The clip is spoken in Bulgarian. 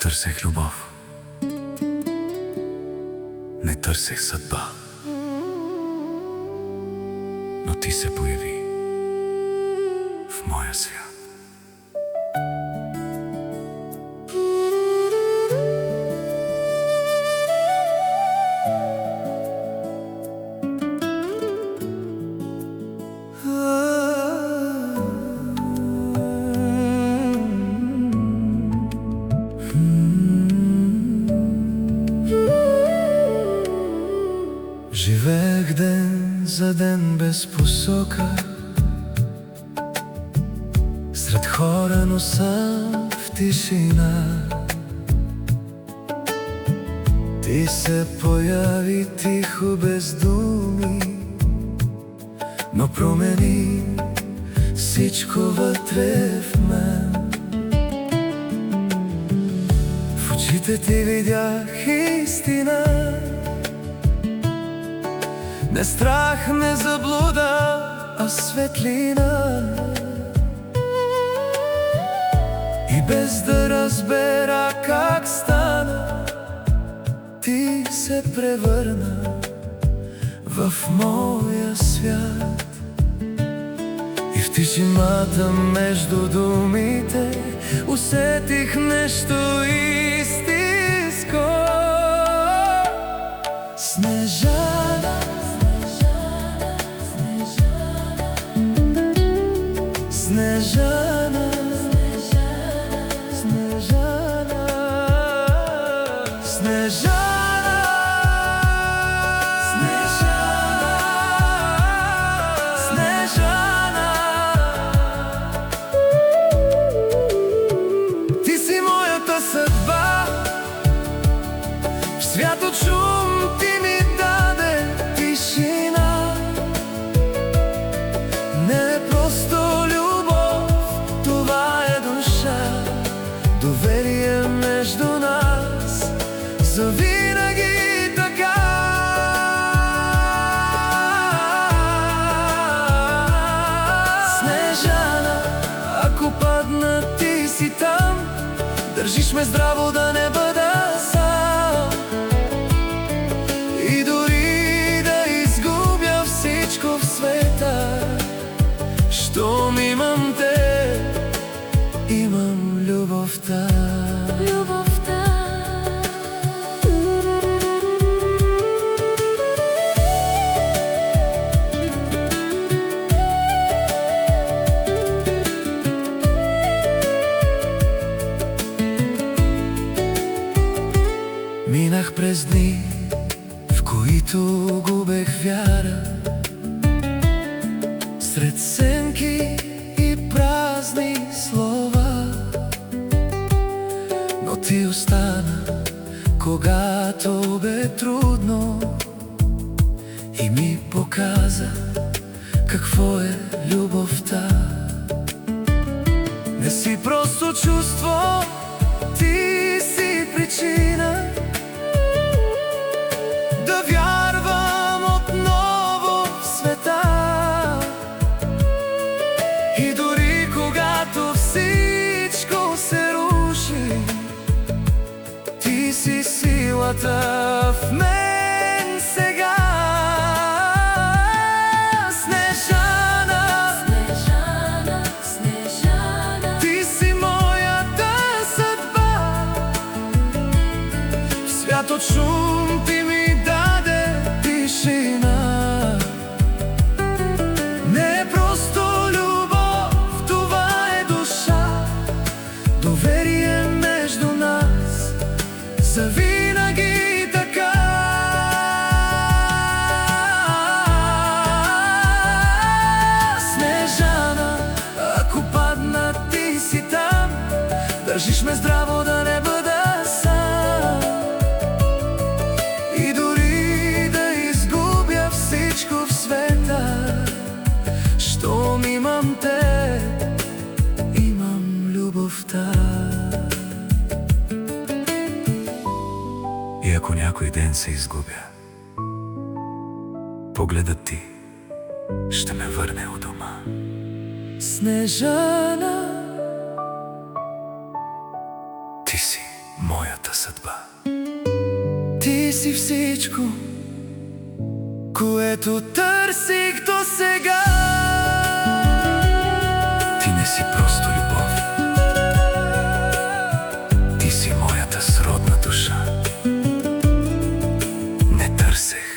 търсех любов, не търсех съдба, но ти се появи в моя свят. Живеех ден за ден без посока, сред хора, но сам в тишина. Ти се появи тихо без думи, но промени всичко вътре в мен. В очите ти видях истина, не страх, не заблуда, а светлина. И без да разбера как стана, ти се превърна в моя свят. И в тишината между думите усетих нещо истинско. Снежана, Снежана, Снежана, Снежана, Снежана. Ти си моята съдба, в свят от шум ти ми даде тишина. Не е просто доверие между нас, завинаги така. Снежана, ако падна, ти си там, държиш ме здраво да не бъда сам. И дори да изгубя всичко в света, щом имам те, имам любовта. Минах през дни, в които губех вяра, сред сенки и празни слова. Но ти остана, когато бе трудно, и ми показа какво е любовта. Не си просто чувство, ти си причина да вярвам отново в света. И дори когато всичко се руши, ти си силата в мен сега. Снежана, Снежана, Снежана, ти си моята съдба, в свят от шум ти ми даде тишина. Не е просто любов, това е душа, доверие между нас, завинаги така. Снежана, ако падна, ти си там, държиш ме здраво да не бъда сам. И дори да изгубя всичко в света, щом имам те, имам любовта. И ако някой ден се изгубя, погледът ти ще ме върне у дома. Снежана, ти си моята съдба. Ти си всичко, което търсих досега. Ти не си просто любов. Ти си моята сродна душа. Не търсех